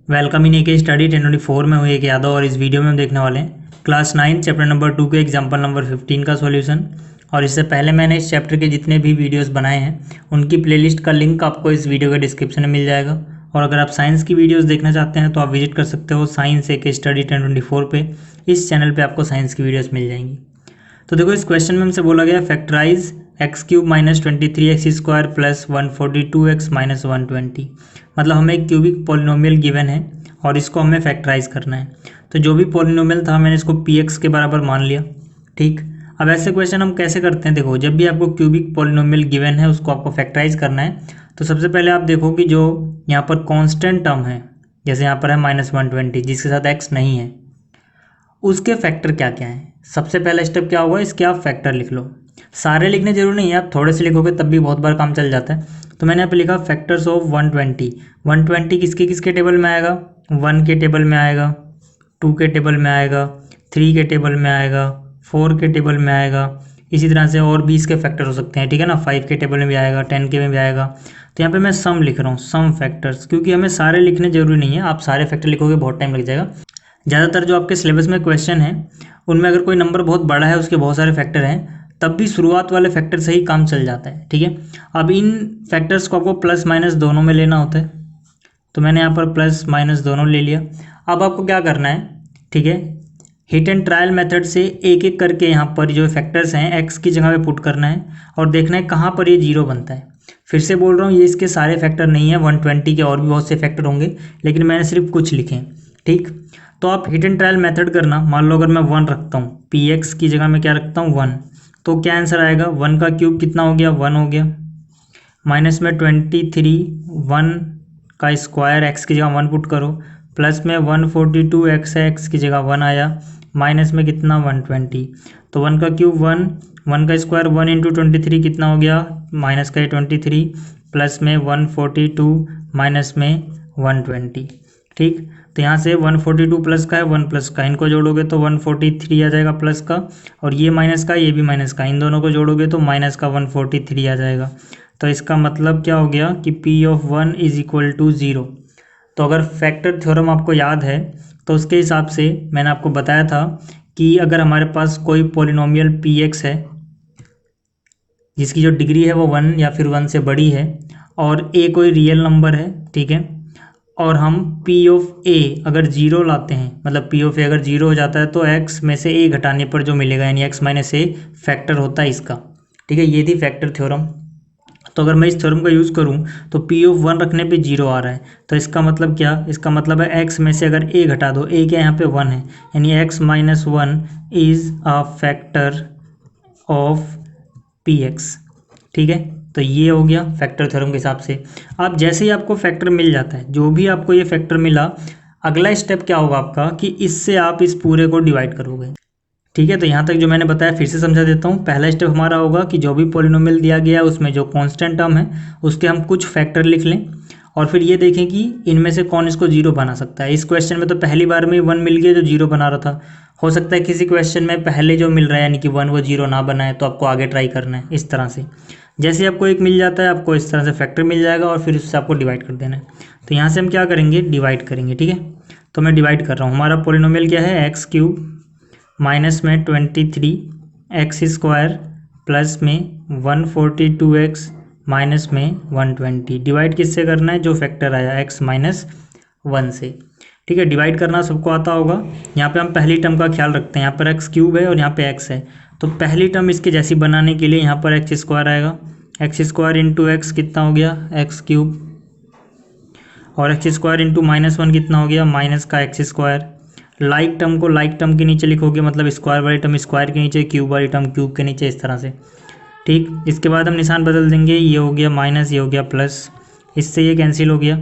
Welcome in A study 1024 में हूँ एक यादव और इस वीडियो में हम देखने वाले हैं क्लास 9 चैप्टर नंबर 2 के एग्जाम्पल नंबर 15 का सॉल्यूशन। और इससे पहले मैंने इस चैप्टर के जितने भी वीडियोस बनाए हैं उनकी प्लेलिस्ट का लिंक आपको इस वीडियो के डिस्क्रिप्शन में मिल जाएगा। और अगर आप साइंस की वीडियोस देखना चाहते हैं तो आप विजिट कर सकते हो साइंस ए स्टडी 1024 पे। इस चैनल पर आपको साइंस की वीडियोज़ मिल जाएंगी। तो देखो, इस क्वेश्चन में हमसे बोला गया factorise x³ minus 23x² plus 142x minus 120। मतलब हमें एक क्यूबिक पॉलिनोमियल गिवन है और इसको हमें फैक्टराइज करना है। तो जो भी पॉलिनोमियल था मैंने इसको px के बराबर मान लिया। ठीक, अब ऐसे क्वेश्चन हम कैसे करते हैं? देखो, जब भी आपको क्यूबिक पॉलिनोमियल गिवन है उसको आपको फैक्टराइज करना है तो सबसे पहले आप देखो कि जो यहाँ पर कॉन्स्टेंट टर्म है, जैसे यहाँ पर है माइनस 120 जिसके साथ x नहीं है, उसके फैक्टर क्या क्या हैं। सबसे पहला स्टेप क्या होगा, इसके आप फैक्टर लिख लो। सारे लिखने जरूरी नहीं है, आप थोड़े से लिखोगे तब भी बहुत बार काम चल जाता है। तो मैंने यहाँ पे लिखा फैक्टर्स ऑफ 120। 120 किसके किसके टेबल में आएगा? 1 के टेबल में आएगा, 2 के टेबल में आएगा, 3 के टेबल में आएगा, 4 के टेबल में आएगा। इसी तरह से और भी इसके फैक्टर हो सकते हैं, ठीक है ना। 5 के टेबल में भी आएगा, 10 के में भी आएगा। तो यहाँ पे मैं सम लिख रहा हूँ, सम फैक्टर्स, क्योंकि हमें सारे लिखने जरूरी नहीं है। आप सारे फैक्टर लिखोगे बहुत टाइम लग जाएगा। ज़्यादातर जो आपके सिलेबस में क्वेश्चन है उनमें अगर कोई नंबर बहुत बड़ा है, उसके बहुत सारे फैक्टर हैं, तब भी शुरुआत वाले फैक्टर से ही काम चल जाता है, ठीक है। अब इन फैक्टर्स को आपको प्लस माइनस दोनों में लेना होता है, तो मैंने यहाँ पर प्लस माइनस दोनों ले लिया। अब आपको क्या करना है, ठीक है, हिट एंड ट्रायल मेथड से एक एक करके यहाँ पर जो फैक्टर्स हैं एक्स की जगह पे पुट करना है और देखना है कहाँ पर ये जीरो बनता है। फिर से बोल रहा हूँ, ये इसके सारे फैक्टर नहीं है, 120 के और भी बहुत से फैक्टर होंगे, लेकिन मैंने सिर्फ कुछ लिखे, ठीक। तो आप हिट एंड ट्रायल मेथड करना। मान लो अगर मैं 1 रखता हूँ, px की जगह मैं क्या रखता हूँ 1, तो क्या आंसर आएगा? 1 का क्यूब कितना हो गया? 1 हो गया। माइनस में 23, 1 का स्क्वायर एक्स की जगह 1 पुट करो, प्लस में 142 एक्स है, एक्स की जगह 1 आया, माइनस में कितना? 120। तो 1 का क्यूब 1, 1 का स्क्वायर 1 इंटू 23 कितना हो गया? माइनस का 23, प्लस में 142 माइनस में 120, ठीक। तो यहाँ से 142 प्लस का है, 1 प्लस का, इनको जोड़ोगे तो 143 आ जाएगा प्लस का, और ये माइनस का, ये भी माइनस का, इन दोनों को जोड़ोगे तो माइनस का 143 आ जाएगा। तो इसका मतलब क्या हो गया कि P of 1 is equal to 0। तो अगर फैक्टर थ्योरम आपको याद है तो उसके हिसाब से मैंने आपको बताया था कि अगर हमारे पास कोई पॉलिनोमियल px है जिसकी जो डिग्री है वो 1 या फिर 1 से बड़ी है और a कोई रियल नंबर है, ठीक है, और हम P ऑफ A अगर 0 लाते हैं, मतलब P ऑफ A अगर 0 हो जाता है तो x में से a घटाने पर जो मिलेगा, यानी x माइनस a फैक्टर होता है इसका, ठीक है। ये थी फैक्टर थ्योरम। तो अगर मैं इस थ्योरम का यूज़ करूं तो P ऑफ 1 रखने पे 0 आ रहा है, तो इसका मतलब क्या? इसका मतलब है x में से अगर a घटा दो, a क्या यहाँ पे 1 है, यानी x minus 1 is a factor of px, ठीक है। तो ये हो गया फैक्टर थ्योरम के हिसाब से। अब जैसे ही आपको फैक्टर मिल जाता है, जो भी आपको ये फैक्टर मिला, अगला स्टेप क्या होगा आपका कि इससे आप इस पूरे को डिवाइड करोगे, ठीक है। तो यहाँ तक जो मैंने बताया फिर से समझा देता हूँ। पहला स्टेप हमारा होगा कि जो भी पॉलिनोमियल दिया गया है उसमें जो कांस्टेंट टर्म है उसके हम कुछ फैक्टर लिख लें और फिर ये देखें कि इनमें से कौन इसको 0 बना सकता है। इस क्वेश्चन में तो पहली बार में 1 मिल गया जो 0 बना रहा था। हो सकता है किसी क्वेश्चन में पहले जो मिल रहा है यानी कि 1 वो 0 ना बनाए, तो आपको आगे ट्राई करना है इस तरह से। जैसे ही आपको एक मिल जाता है आपको इस तरह से फैक्टर मिल जाएगा और फिर उससे आपको डिवाइड कर देना है। तो यहाँ से हम क्या करेंगे? डिवाइड करेंगे, ठीक है। तो मैं डिवाइड कर रहा हूँ। हमारा पॉलिनोमियल क्या है? x³ माइनस में 23 एक्स स्क्वायर प्लस में 142x माइनस में 120। डिवाइड किससे करना है? जो फैक्टर आया x माइनस 1 से, ठीक है। डिवाइड करना सबको आता होगा। यहाँ पे हम पहली टर्म का ख्याल रखते हैं, यहाँ पर x³ है और यहाँ पे x है, तो पहली टर्म इसके जैसी बनाने के लिए यहाँ पर एक्स स्क्वायर आएगा। एक्स स्क्वायर इंटू एक्स कितना हो गया? x³, और एक्स स्क्वायर इंटू माइनस 1 कितना हो गया? माइनस का एक्स स्क्वायर। लाइक टर्म को लाइक टर्म के नीचे लिखोगे, मतलब स्क्वायर वाली टर्म स्क्वायर के नीचे, क्यूब वाली टर्म क्यूब के नीचे, इस तरह से, ठीक। इसके बाद हम निशान बदल देंगे, ये हो गया माइनस, ये हो गया प्लस, इससे ये कैंसिल हो गया।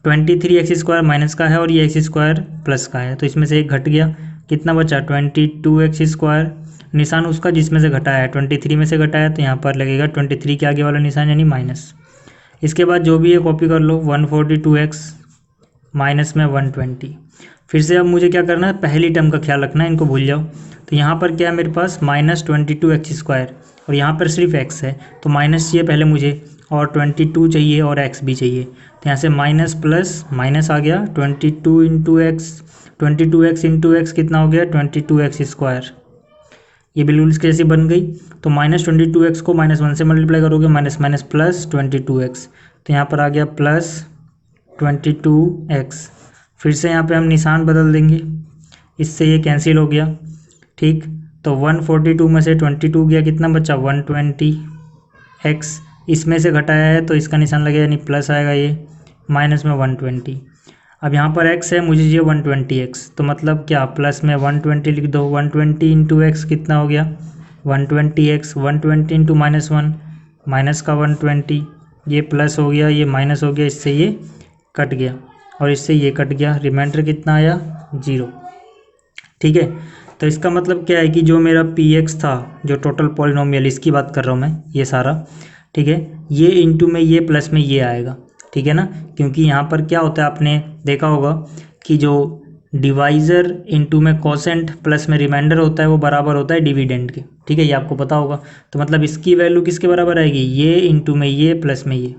23 एक्स स्क्वायर माइनस का है और ये एक्स स्क्वायर प्लस का है, तो इसमें से एक घट गया, कितना बचा? 22 एक्स स्क्वायर। निशान उसका जिसमें से घटाया है, 23 में से घटाया, तो यहाँ पर लगेगा 23 के आगे वाला निशान यानी माइनस। इसके बाद जो भी है कॉपी कर लो, 142x माइनस में 120। फिर से अब मुझे क्या करना है? पहली टर्म का ख्याल रखना है, इनको भूल जाओ। तो यहाँ पर क्या है मेरे पास? माइनस 22 एक्स स्क्वायर, और यहाँ पर सिर्फ x है तो माइनस चाहिए पहले मुझे, और 22 चाहिए और x भी चाहिए। तो यहाँ से माइनस प्लस माइनस आ गया, 22 into x, 22x into x कितना हो गया 22x स्क्वायर। ये बिल्कुल इसके जैसी बन गई। तो -22x को -1 से मल्टीप्लाई करोगे, माइनस माइनस प्लस 22x, तो यहाँ पर आ गया प्लस 22x। फिर से यहाँ पे हम निशान बदल देंगे, इससे ये कैंसिल हो गया। ठीक, तो 142 में से 22 गया, कितना बचा 120x। इसमें से घटाया है तो इसका निशान लगेगा, यानी प्लस आएगा, ये माइनस में 120। अब यहाँ पर x है, मुझे चाहिए 120x, तो मतलब क्या प्लस में 120 लिख दो। 120 इंटू एक्स कितना हो गया 120x, 120 इंटू -1 माइनस का 120, ये प्लस हो गया, ये माइनस हो गया, इससे ये कट गया और इससे ये कट गया, रिमाइंडर कितना आया 0। ठीक है, तो इसका मतलब क्या है कि जो मेरा px था, जो टोटल पॉलिनोमियल इसकी बात कर रहा हूँ मैं, ये सारा, ठीक है, ये इंटू में ये प्लस में ये आएगा। ठीक है ना, क्योंकि यहाँ पर क्या होता है, आपने देखा होगा कि जो डिवाइज़र इंटू में कोसेंट प्लस में रिमाइंडर होता है वो बराबर होता है डिविडेंड के। ठीक है, ये आपको पता होगा। तो मतलब इसकी वैल्यू किसके बराबर आएगी, ये इंटू में ये प्लस में ये।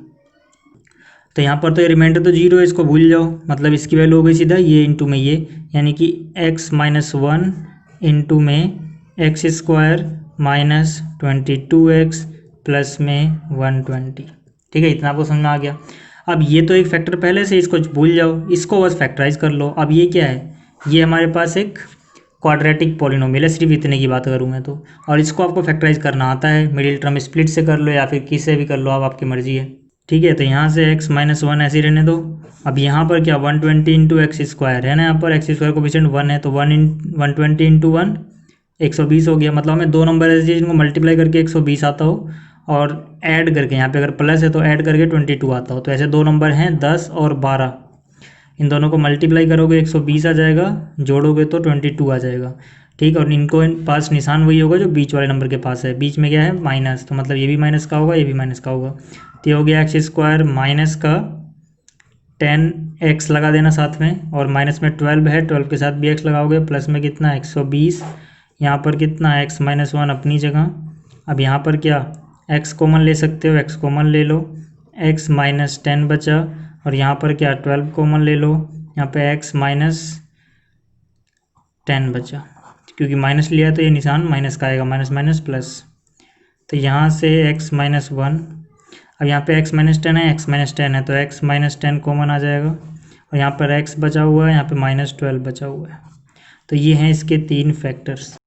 तो यहाँ पर तो ये रिमाइंडर तो 0 है, इसको भूल जाओ, मतलब इसकी वैल्यू हो गई सीधा ये इंटू में ये, यानी कि x माइनस 1 इंटू में x square minus 22x plus में 120। ठीक है, इतना आपको समझ में आ गया। अब ये तो एक फैक्टर पहले से, इसको भूल जाओ, इसको बस फैक्टराइज कर लो। अब ये क्या है, ये हमारे पास एक क्वाड्रेटिक पॉलिनोमियल है, सिर्फ इतने की बात करूँ मैं तो, और इसको आपको फैक्टराइज करना आता है। मिडिल टर्म स्प्लिट से कर लो या फिर किससे भी कर लो, आप आपकी मर्जी है। ठीक है, तो यहाँ से x माइनस 1 ऐसे ही रहने दो। अब यहाँ पर क्या 120 इंटू एक्स स्क्वायर है ना, यहाँ पर एक्स स्क्वायर कोफिशिएंट 1 है, तो 120 इंटू 1 120 हो गया। मतलब हमें दो नंबर ऐसे जिनको मल्टीप्लाई करके 120 आता हो और ऐड करके, यहाँ पे अगर प्लस है तो ऐड करके 22 आता हो। तो ऐसे दो नंबर हैं 10 और 12, इन दोनों को मल्टीप्लाई करोगे 120 आ जाएगा, जोड़ोगे तो 22 आ जाएगा। ठीक, और इनको पास निशान वही होगा जो बीच वाले नंबर के पास है, बीच में क्या है माइनस, तो मतलब ये भी माइनस का होगा, ये भी माइनस का होगा। तो ये हो गया एक्स स्क्वायर माइनस का 10x लगा देना साथ में, और माइनस में 12 है, 12 के साथ भी x लगाओगे, प्लस में कितना 120, यहाँ पर कितना x माइनस 1 अपनी जगह। अब यहाँ पर क्या x कॉमन ले सकते हो, x कॉमन ले लो, x माइनस 10 बचा, और यहाँ पर क्या 12 कॉमन ले लो, यहाँ पे x माइनस 10 बचा, क्योंकि माइनस लिया तो ये निशान माइनस का आएगा, माइनस माइनस प्लस। तो यहाँ से x माइनस 1, अब यहाँ पे x माइनस 10 है, x माइनस 10 है, तो x माइनस 10 कॉमन आ जाएगा, और यहाँ पर x बचा हुआ है, यहाँ पे -12 बचा हुआ है। तो ये हैं इसके 3 फैक्टर्स।